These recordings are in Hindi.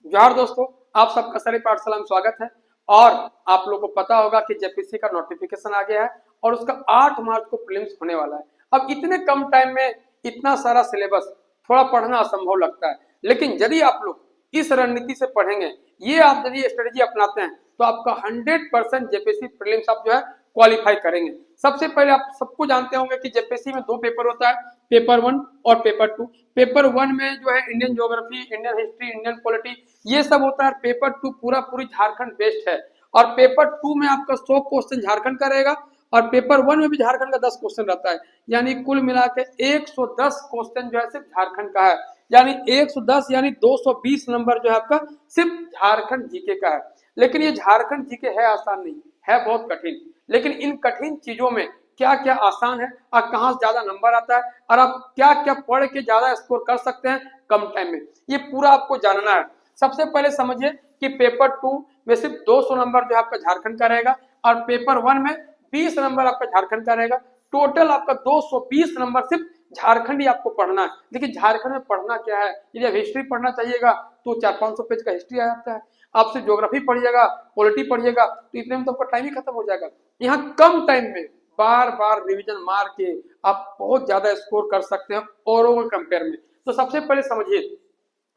जोहार दोस्तों, आप सबका सरे पाठशाला में स्वागत है। और आप लोगों को पता होगा कि जेपीसी का नोटिफिकेशन आ गया है और उसका 8 मार्च को प्रीलिम्स होने वाला है। अब इतने कम टाइम में इतना सारा सिलेबस थोड़ा पढ़ना असंभव लगता है, लेकिन यदि आप लोग इस रणनीति से पढ़ेंगे, ये आप यदि स्ट्रेटेजी अपनाते हैं तो आपका 100% जेपीसी प्रीलिम्स आप जो है क्वालिफाई करेंगे। सबसे पहले आप सबको जानते होंगे कि जेपीसी में 2 पेपर होता है, पेपर 1 और पेपर 2। पेपर 1 में जो है Indian geography, Indian history, Indian polity ये सब होता है। पेपर 2 पूरी झारखंड बेस्ड है और पेपर 2 में आपका 100 क्वेश्चन झारखंड का रहेगा और पेपर 1 में भी झारखंड का 10 क्वेश्चन रहता है, यानी कुल मिला के 110 क्वेश्चन जो है सिर्फ झारखंड का है। यानी 110 यानी 220 नंबर जो है आपका सिर्फ झारखंड जीके का है। लेकिन ये झारखंड जीके है आसान नहीं है, बहुत कठिन। लेकिन इन कठिन चीजों में क्या क्या आसान है और कहां से ज्यादा नंबर आता है और आप क्या क्या पढ़ के ज्यादा स्कोर कर सकते हैं कम टाइम में, ये पूरा आपको जानना है। सबसे पहले समझिए कि पेपर 2 में सिर्फ 200 नंबर जो आपका झारखंड का रहेगा और पेपर 1 में 20 नंबर आपका झारखंड का रहेगा। टोटल आपका 220 नंबर सिर्फ झारखंड ही आपको पढ़ना है। लेकिन झारखंड में पढ़ना क्या है, यदि आप हिस्ट्री पढ़ना चाहिएगा तो 400-500 पेज का हिस्ट्री आ जाता है। आपसे ज्योग्राफी पढ़िएगा, पॉलिटी पढ़िएगा तो इतने में तो आपका टाइम ही खत्म हो जाएगा। यहाँ कम टाइम में बार बार रिवीजन मार के आप बहुत ज्यादा स्कोर कर सकते हैं औरों के कंपेयर में। तो सबसे पहले समझिए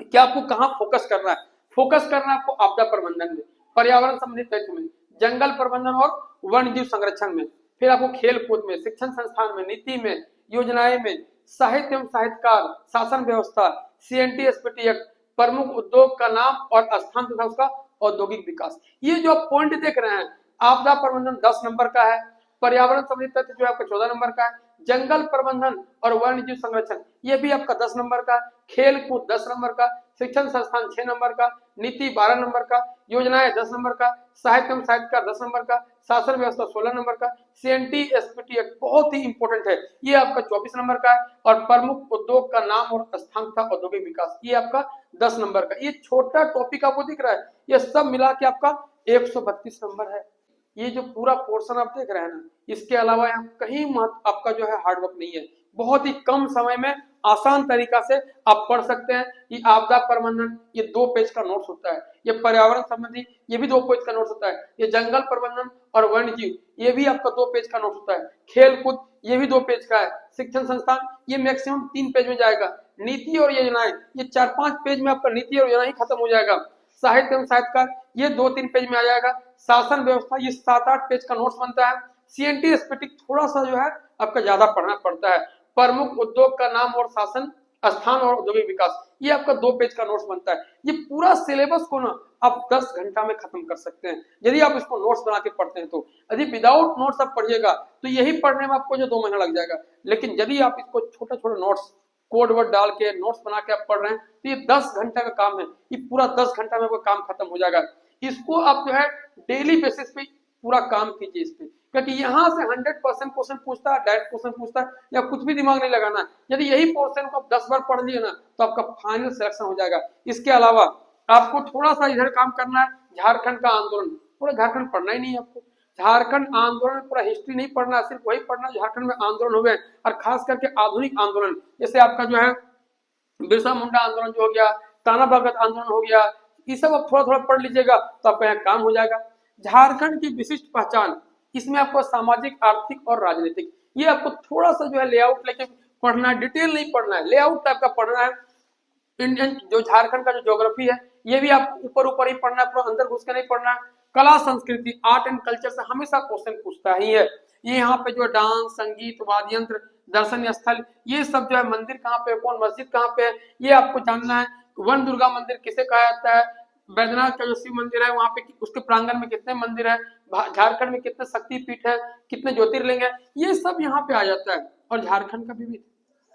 कि आपको कहाँ फोकस करना है। फोकस करना है आपको आपदा प्रबंधन में, पर्यावरण संबंधी तथ्य में, जंगल प्रबंधन और वन्य जीव संरक्षण में, फिर आपको खेल कूद में, शिक्षण संस्थान में, नीति में, योजनाएं में, साहित्य एवं साहित्यकार, शासन व्यवस्था, सीएनटी एसपीटी एक्ट, प्रमुख उद्योग का नाम और स्थान तथा उसका औद्योगिक विकास। ये जो आप पॉइंट देख रहे हैं, आपदा प्रबंधन 10 नंबर का है, पर्यावरण संबंधी तथ्य जो है आपका 14 नंबर का है, जंगल प्रबंधन और वन्य जीव संरक्षण ये भी आपका 10 नंबर का, खेल कूद 10 नंबर का, शिक्षण संस्थान 6 नंबर का, नीति 12 नंबर का, योजनाएं 10 नंबर का, साहित्य एवं साहित्यकार 10 नंबर का, शासन व्यवस्था 16 नंबर का, सीएनटी एसपीटी एक्ट बहुत ही इंपॉर्टेंट है, ये आपका 24 नंबर का है और प्रमुख उद्योग का नाम और स्थान तथा औद्योगिक विकास ये आपका 10 नंबर का। ये छोटा टॉपिक आपको दिख रहा है, ये सब मिला के आपका 132 नंबर है। ये जो पूरा पोर्शन आप देख रहे हैं ना, इसके अलावा यहाँ कहीं आपका जो है हार्डवर्क नहीं है। बहुत ही कम समय में आसान तरीका से आप पढ़ सकते हैं। ये आपदा प्रबंधन ये 2 पेज का नोट्स होता है, ये पर्यावरण संबंधी ये भी 2 पेज का नोट्स होता है, ये जंगल प्रबंधन और वन्य जीव ये भी आपका 2 पेज का नोट्स होता है, खेल कूद ये भी 2 पेज का है, शिक्षण संस्थान ये मैक्सिमम 3 पेज में जाएगा, नीति और योजनाएं ये 4-5 पेज में आपका नीति और योजना ही खत्म हो जाएगा, साहित्य एवं साहित्यकार ये 2-3 पेज में आ जाएगा, शासन व्यवस्था ये 7-8 पेज का नोट्स बनता है, सीएनटी एसपीटी थोड़ा सा जो है आपका ज्यादा पढ़ना पड़ता है, प्रमुख उद्योग का नाम और शासन स्थान और औद्योगिक विकास ये आपका 2 पेज का नोट्स बनता है। ये पूरा सिलेबस को ना आप 10 घंटा में खत्म कर सकते हैं यदि आप इसको नोट्स बना के पढ़ते हैं। तो यदि विदाउट नोट्स आप पढ़िएगा तो यही पढ़ने में आपको जो 2 महीना लग जाएगा। लेकिन यदि आप इसको छोटा छोटा नोट्स कोड वर्ड डाल के नोट्स बना के आप पढ़ रहे हैं तो ये 10 घंटा का काम है, ये पूरा 10 घंटा में वो काम खत्म हो जाएगा। इसको आप जो है डेली बेसिस पे पूरा काम कीजिए इस पे, क्योंकि यहाँ से 100% क्वेश्चन पूछता है, डायरेक्ट क्वेश्चन पूछता है या कुछ भी दिमाग नहीं लगाना है। यदि यही पोर्शन को आप 10 बार पढ़ लिए ना तो आपका फाइनल सिलेक्शन हो जाएगा। इसके अलावा आपको थोड़ा सा इधर काम करना है, झारखंड का आंदोलन पूरा झारखंड पढ़ना ही नहीं है आपको। झारखंड आंदोलन पूरा हिस्ट्री नहीं पढ़ना, सिर्फ वही पढ़ना झारखंड में आंदोलन हुए और खास करके आधुनिक आंदोलन, जैसे आपका जो है बिरसा मुंडा आंदोलन जो हो गया, ताना भगत आंदोलन हो गया, ये सब आप थोड़ा थोड़ा पढ़ लीजिएगा तो आपका यहाँ काम हो जाएगा। झारखंड की विशिष्ट पहचान इसमें आपको सामाजिक, आर्थिक और राजनीतिक ये आपको थोड़ा सा जो है लेआउट लेके पढ़ना है, डिटेल नहीं पढ़ना है, लेआउट टाइप का पढ़ना है। इंडियन जो झारखंड का जो ज्योग्राफी है ये भी आप ऊपर ऊपर ही पढ़ना है, पूरा अंदर घुस के नहीं पढ़ना है। कला संस्कृति आर्ट एंड कल्चर से हमेशा क्वेश्चन पूछता ही है। ये यहाँ पे जो डांस, संगीत, वाद्य यंत्र, दर्शनीय स्थल ये सब जो है, मंदिर कहाँ पे, कौन मस्जिद कहाँ पे है ये आपको जानना है। वन दुर्गा मंदिर किसे कहा जाता है, बैद्यनाथ का जो शिव मंदिर है वहां पे उसके प्रांगण में कितने मंदिर है, झारखंड में कितने शक्तिपीठ है, कितने ज्योतिर्लिंग है, ये सब यहाँ पे आ जाता है। और झारखंड का विविध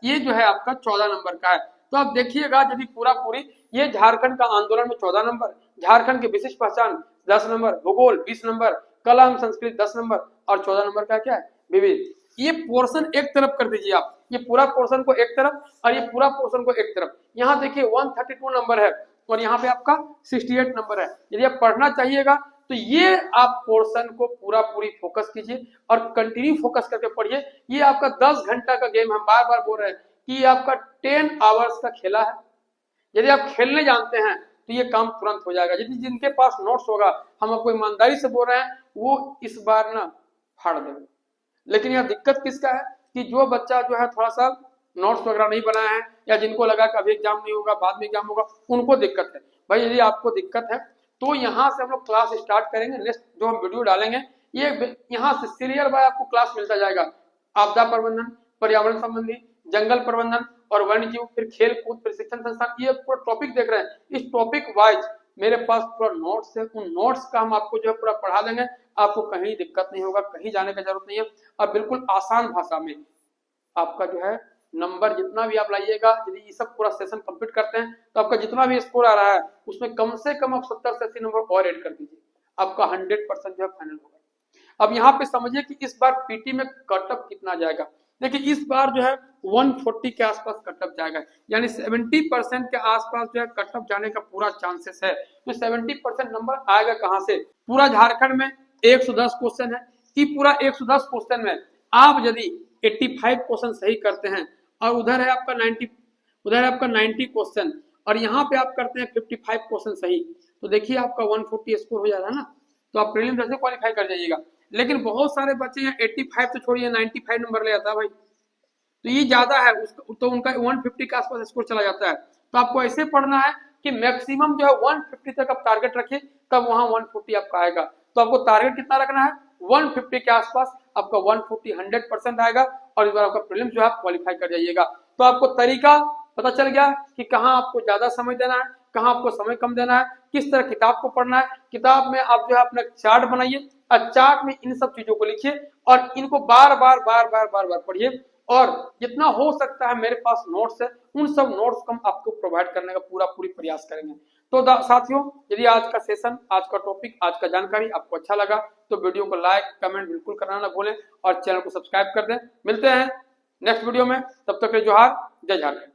ये जो है आपका 14 नंबर का है। तो आप देखिएगा यदि पूरा पूरी ये झारखंड का आंदोलन में 14 नंबर, झारखंड की विशिष्ट पहचान 10 नंबर, भूगोल 20 नंबर, कला एवं संस्कृति 10 नंबर और 14 नंबर का क्या है विविध। ये पोर्शन एक तरफ कर दीजिए आप, ये पूरा पोर्शन को एक तरफ और ये पूरा पोर्शन को एक तरफ। यहाँ देखिए 132 नंबर है और यहाँ पे आपका 68 नंबर है। यदि आप पढ़ना चाहिएगा तो ये आप पोर्शन को पूरा पूरी फोकस कीजिए और कंटिन्यू फोकस करके पढ़िए। ये आपका 10 घंटा का गेम, हम बार बार बोल रहे हैं कि आपका 10 आवर्स का खेला है। यदि आप खेलने जानते हैं तो ये काम तुरंत हो जाएगा। यदि जिनके पास नोट्स होगा, हम आपको ईमानदारी से बोल रहे हैं, वो इस बार ना फाड़ देंगे। लेकिन यह दिक्कत किसका है कि जो बच्चा जो है थोड़ा सा नोट्स वगैरह नहीं बनाया है, या जिनको लगा कि अभी एग्जाम नहीं होगा बाद में एग्जाम होगा, उनको दिक्कत है। भाई यदि आपको दिक्कत है तो यहाँ से हम लोग क्लास स्टार्ट करेंगे। नेक्स्ट जो हम वीडियो डालेंगे ये यहाँ से सीरियल बाय आपको क्लास मिलता जाएगा। आपदा प्रबंधन, पर्यावरण संबंधी, जंगल प्रबंधन और वन्य जीव, फिर खेल कूद प्रशिक्षण संस्थान, ये पूरा टॉपिक देख रहे हैं। इस टॉपिक वाइज मेरे पास पूरा नोट्स है, उन नोट्स का हम आपको जो है पूरा पढ़ा देंगे। आपको कहीं दिक्कत नहीं होगा, कहीं जाने की जरूरत नहीं है। और बिल्कुल आसान भाषा में आपका जो है नंबर जितना भी आप लाइएगा, यदि ये सब पूरा सेशन कंप्लीट करते हैं तो आपका जितना भी स्कोर आ रहा है उसमें कम से कम आप 70 से 80 नंबर और ऐड कर दीजिए, आपका 100% जो है फाइनल होगा। अब यहाँ पे समझिए कि इस बार पीटी में कटअप कितना जाएगा। देखिए इस बार जो है 140 के आसपास कटअप जाएगा, यानी 70% के आसपास जो है कटअप जाने का पूरा चांसेस है। तो 70% नंबर आएगा कहाँ से? पूरा झारखंड में 110 क्वेश्चन है। कि पूरा 110 क्वेश्चन में आप यदि 85 क्वेश्चन सही करते हैं और उधर है आपका 90 क्वेश्चन, और यहाँ पे आप करते हैं 55 क्वेश्चन सही, तो देखिए आपका 140 स्कोर हो जाता है ना। तो आप प्रीलिम्स ऐसे क्वालिफाई कर जाइएगा। लेकिन बहुत सारे बच्चे हैं 85 तो छोड़िए 95 नंबर ले आता है भाई, तो ये ज्यादा है उसका, तो उनका 150 के आसपास स्कोर चला जाता है। तो आपको ऐसे पढ़ना है कि मैक्सिमम जो है 150 तक आप टारगेट रखिए, तब वहां 140 आपका आएगा। तो आपको टारगेट कितना रखना है? 150 के आसपास, आपका 140 100% आएगा, और इस बार आपका प्रीलिम्स जो है आप क्वालिफाई कर जाइएगा। तो आपको तरीका पता चल गया कि कहाँ आपको ज्यादा समय देना है, कहाँ आपको समय कम देना है, किस तरह किताब को पढ़ना है। किताब में आप जो है अपना चार्ट बनाइए और चार्ट में इन सब चीजों को लिखिए और इनको बार बार पढ़िए। और जितना हो सकता है मेरे पास नोट्स है, उन सब नोट्स को हम आपको प्रोवाइड करने का पूरी प्रयास करेंगे। तो साथियों, यदि आज का सेशन, आज का टॉपिक, आज का जानकारी आपको अच्छा लगा तो वीडियो को लाइक कमेंट बिल्कुल करना ना भूलें और चैनल को सब्सक्राइब कर दें। मिलते हैं नेक्स्ट वीडियो में, तब तक के लिए जोहार, जय झारखंड।